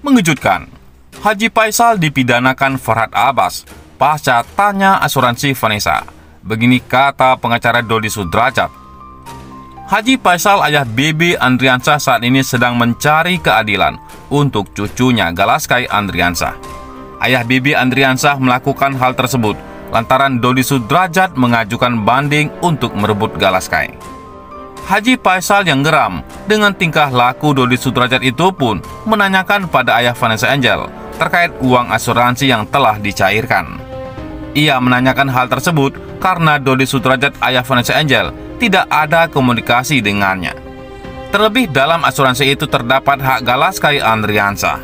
Mengejutkan, Haji Faisal dipidanakan Farhad Abbas pasca tanya asuransi Vanessa. Begini kata pengacara Dodi Sudrajat. Haji Faisal ayah BB Andriansah saat ini sedang mencari keadilan untuk cucunya Galaskai Andriansah. Ayah BB Andriansah melakukan hal tersebut lantaran Dodi Sudrajat mengajukan banding untuk merebut Galaskai. Haji Faisal yang geram dengan tingkah laku Dodi Sudrajat itu pun menanyakan pada ayah Vanessa Angel terkait uang asuransi yang telah dicairkan. Ia menanyakan hal tersebut karena Dodi Sudrajat ayah Vanessa Angel tidak ada komunikasi dengannya. Terlebih dalam asuransi itu terdapat hak Galaskai Andriansah.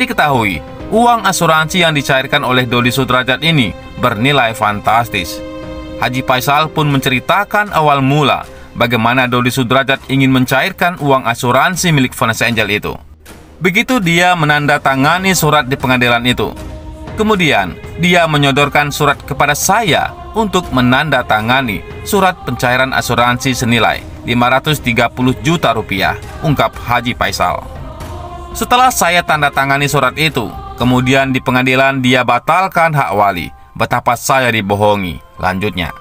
Diketahui, uang asuransi yang dicairkan oleh Dodi Sudrajat ini bernilai fantastis. Haji Faisal pun menceritakan awal mula bagaimana Dodi Sudrajat ingin mencairkan uang asuransi milik Vanessa Angel itu. Begitu dia menandatangani surat di pengadilan itu. Kemudian, dia menyodorkan surat kepada saya untuk menandatangani surat pencairan asuransi senilai 530 juta rupiah, ungkap Haji Faisal. Setelah saya tanda tangani surat itu, kemudian di pengadilan dia batalkan hak wali. Betapa saya dibohongi, lanjutnya.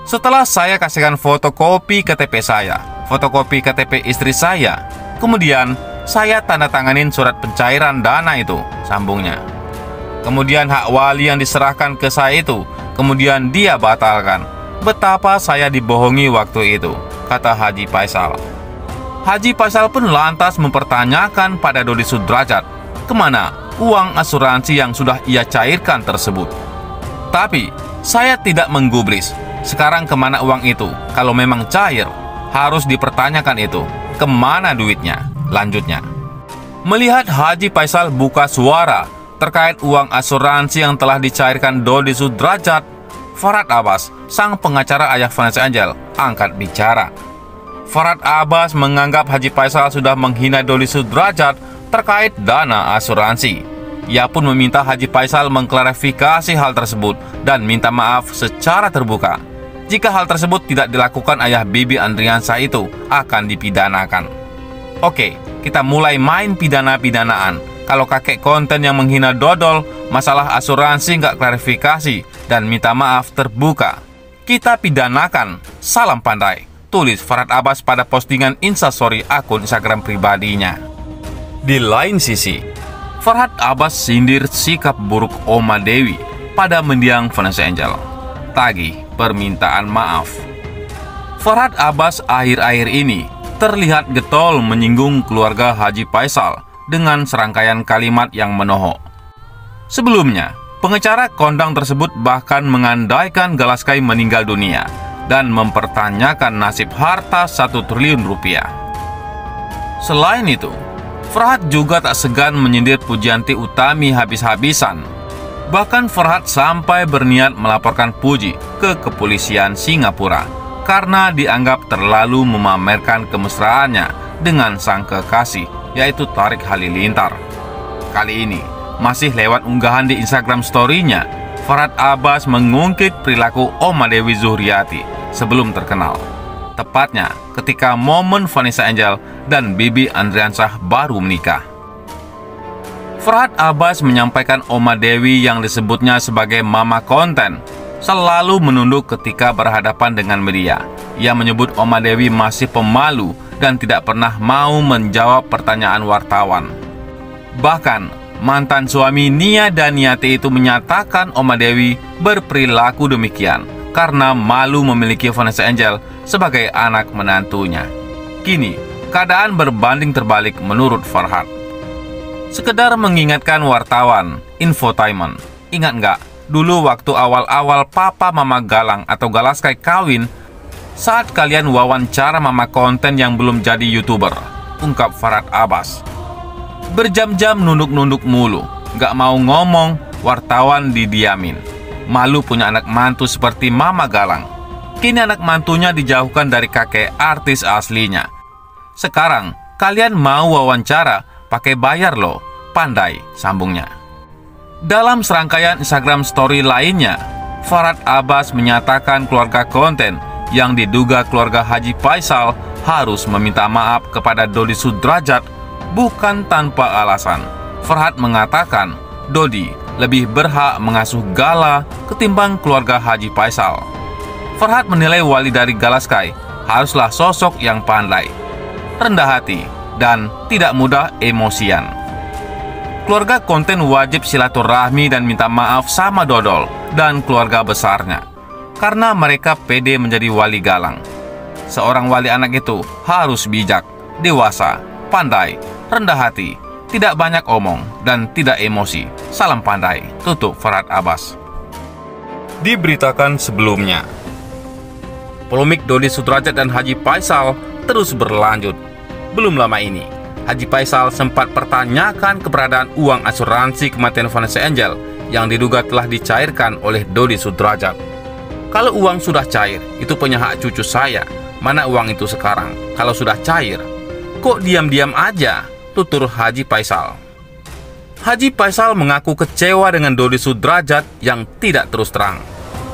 Setelah saya kasihkan fotokopi KTP saya, fotokopi KTP istri saya, kemudian saya tanda tanganin surat pencairan dana itu, sambungnya. Kemudian hak wali yang diserahkan ke saya itu, kemudian dia batalkan. Betapa saya dibohongi waktu itu, kata Haji Faisal. Haji Faisal pun lantas mempertanyakan pada Dodi Sudrajat, kemana uang asuransi yang sudah ia cairkan tersebut. Tapi saya tidak menggubris. Sekarang kemana uang itu? Kalau memang cair, harus dipertanyakan itu. Kemana duitnya? Lanjutnya. Melihat Haji Faisal buka suara terkait uang asuransi yang telah dicairkan Dodi Sudrajat, Farhad Abbas, sang pengacara ayah Vanessa Angel, angkat bicara. Farhad Abbas menganggap Haji Faisal sudah menghina Dodi Sudrajat terkait dana asuransi. Ia pun meminta Haji Faisal mengklarifikasi hal tersebut dan minta maaf secara terbuka. Jika hal tersebut tidak dilakukan ayah BB Andriansah itu akan dipidanakan. Oke, kita mulai main pidana-pidanaan. Kalau kakek konten yang menghina dodol, masalah asuransi nggak klarifikasi dan minta maaf terbuka, kita pidanakan. Salam pandai, tulis Farhad Abbas pada postingan Instastory akun Instagram pribadinya. Di lain sisi, Farhad Abbas sindir sikap buruk Oma Dewi pada mendiang Vanessa Angel. Tagih permintaan maaf. Farhad Abbas akhir-akhir ini terlihat getol menyinggung keluarga Haji Faisal dengan serangkaian kalimat yang menohok. Sebelumnya, pengacara kondang tersebut bahkan mengandaikan Galaskai meninggal dunia dan mempertanyakan nasib harta 1 triliun rupiah. Selain itu, Farhad juga tak segan menyindir Pujianti Utami habis-habisan. Bahkan Farhad sampai berniat melaporkan Puji ke kepolisian Singapura karena dianggap terlalu memamerkan kemesraannya dengan sang kekasih, yaitu Tariq Halilintar. Kali ini, masih lewat unggahan di Instagram story-nya, Farhad Abbas mengungkit perilaku Oma Dewi Zuhriati sebelum terkenal. Tepatnya ketika momen Vanessa Angel dan BB Andriansah baru menikah. Farhad Abbas menyampaikan Oma Dewi yang disebutnya sebagai mama konten selalu menunduk ketika berhadapan dengan media. Ia menyebut Oma Dewi masih pemalu dan tidak pernah mau menjawab pertanyaan wartawan. Bahkan mantan suami Nia Daniati itu menyatakan Oma Dewi berperilaku demikian karena malu memiliki Vanessa Angel sebagai anak menantunya. Kini, keadaan berbanding terbalik menurut Farhad. Sekedar mengingatkan wartawan, infotainment. Ingat nggak, dulu waktu awal-awal Papa Mama Galang atau Galaskai kawin, saat kalian wawancara mama konten yang belum jadi YouTuber, ungkap Farhad Abbas. Berjam-jam nunduk-nunduk mulu, nggak mau ngomong, wartawan didiamin. Malu punya anak mantu seperti Mama Galang. Kini anak mantunya dijauhkan dari kakek artis aslinya. Sekarang kalian mau wawancara pakai bayar loh, pandai, sambungnya. Dalam serangkaian Instagram story lainnya, Farhad Abbas menyatakan keluarga konten yang diduga keluarga Haji Faisal harus meminta maaf kepada Dodi Sudrajat bukan tanpa alasan. Farhad mengatakan Dodi lebih berhak mengasuh Gala ketimbang keluarga Haji Faisal. Farhad menilai wali dari Galaskai haruslah sosok yang pandai, rendah hati, dan tidak mudah emosian. Keluarga konten wajib silaturahmi dan minta maaf sama Dodol dan keluarga besarnya, karena mereka pede menjadi wali Galang. Seorang wali anak itu harus bijak, dewasa, pandai, rendah hati, tidak banyak omong, dan tidak emosi. Salam pandai, tutup Farhad Abbas. Diberitakan sebelumnya, polemik Dodi Sudrajat dan Haji Faisal terus berlanjut. Belum lama ini, Haji Faisal sempat pertanyakan keberadaan uang asuransi kematian Vanessa Angel yang diduga telah dicairkan oleh Dodi Sudrajat. Kalau uang sudah cair, itu punya hak cucu saya. Mana uang itu sekarang? Kalau sudah cair, kok diam-diam aja? Tutur Haji Faisal. Haji Faisal mengaku kecewa dengan Dodi Sudrajat yang tidak terus terang.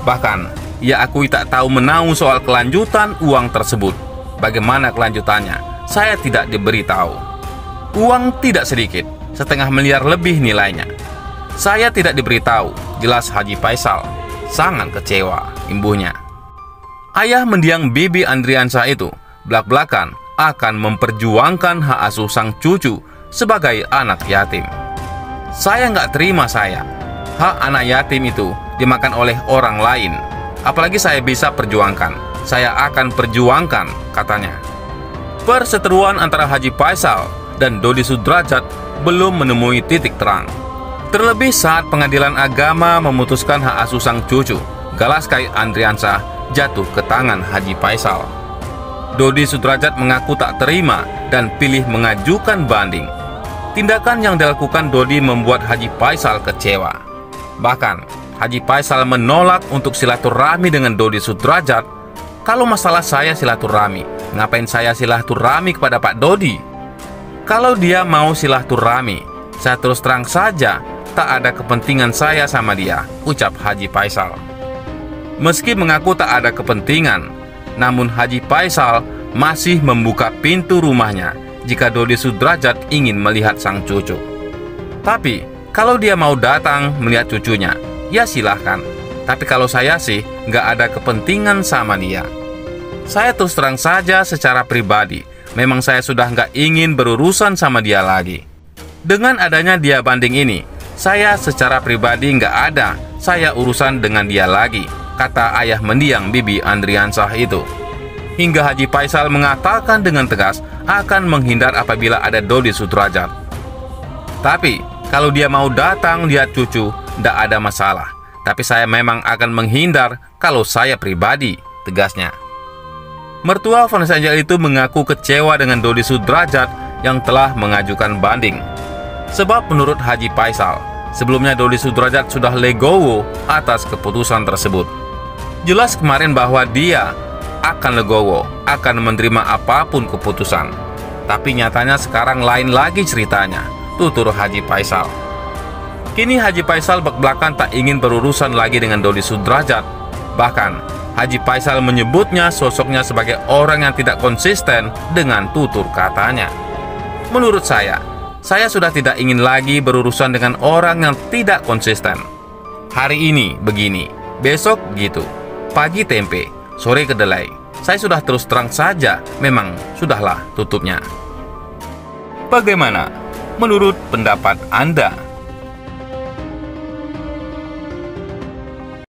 Bahkan, ia akui tak tahu menahu soal kelanjutan uang tersebut. Bagaimana kelanjutannya? Saya tidak diberitahu. Uang tidak sedikit, 1,5 miliar lebih nilainya. Saya tidak diberitahu, jelas Haji Faisal. Sangat kecewa, imbuhnya. Ayah mendiang Bibi Andriansah itu belak-belakan akan memperjuangkan hak asuh sang cucu sebagai anak yatim. Saya nggak terima hak anak yatim itu dimakan oleh orang lain. Apalagi saya bisa perjuangkan. Saya akan perjuangkan, katanya. Perseteruan antara Haji Faisal dan Dodi Sudrajat belum menemui titik terang. Terlebih saat pengadilan agama memutuskan hak asuh sang cucu, Galaskai Andriansah, jatuh ke tangan Haji Faisal. Dodi Sudrajat mengaku tak terima dan pilih mengajukan banding. Tindakan yang dilakukan Dodi membuat Haji Faisal kecewa. Bahkan, Haji Faisal menolak untuk silaturahmi dengan Dodi Sudrajat. Kalau masalah saya silaturahmi, ngapain saya silaturahmi kepada Pak Dodi? Kalau dia mau silaturahmi, saya terus terang saja, tak ada kepentingan saya sama dia, ucap Haji Faisal. Meski mengaku tak ada kepentingan, namun Haji Faisal masih membuka pintu rumahnya jika Dodi Sudrajat ingin melihat sang cucu. Tapi, kalau dia mau datang melihat cucunya, ya silahkan. Tapi kalau saya sih, nggak ada kepentingan sama dia. Saya terus terang saja secara pribadi, memang saya sudah nggak ingin berurusan sama dia lagi. Dengan adanya dia banding ini, saya secara pribadi nggak ada saya urusan dengan dia lagi, kata ayah mendiang Bibi Andriansah itu. Hingga Haji Faisal mengatakan dengan tegas akan menghindar apabila ada Dodi Sudrajat. Tapi, kalau dia mau datang lihat cucu, tidak ada masalah. Tapi saya memang akan menghindar kalau saya pribadi, tegasnya. Mertua Vanessa Angel itu mengaku kecewa dengan Dodi Sudrajat yang telah mengajukan banding. Sebab menurut Haji Faisal, sebelumnya Dodi Sudrajat sudah legowo atas keputusan tersebut. Jelas kemarin bahwa dia akan legowo, akan menerima apapun keputusan. Tapi nyatanya sekarang lain lagi ceritanya, tutur Haji Faisal. Kini Haji Faisal belak-belakan tak ingin berurusan lagi dengan Dodi Sudrajat. Bahkan, Haji Faisal menyebutnya sosoknya sebagai orang yang tidak konsisten dengan tutur katanya. Menurut saya sudah tidak ingin lagi berurusan dengan orang yang tidak konsisten. Hari ini begini, besok gitu. Pagi tempe, sore kedelai. Saya sudah terus terang saja, memang sudahlah tutupnya. Bagaimana menurut pendapat Anda?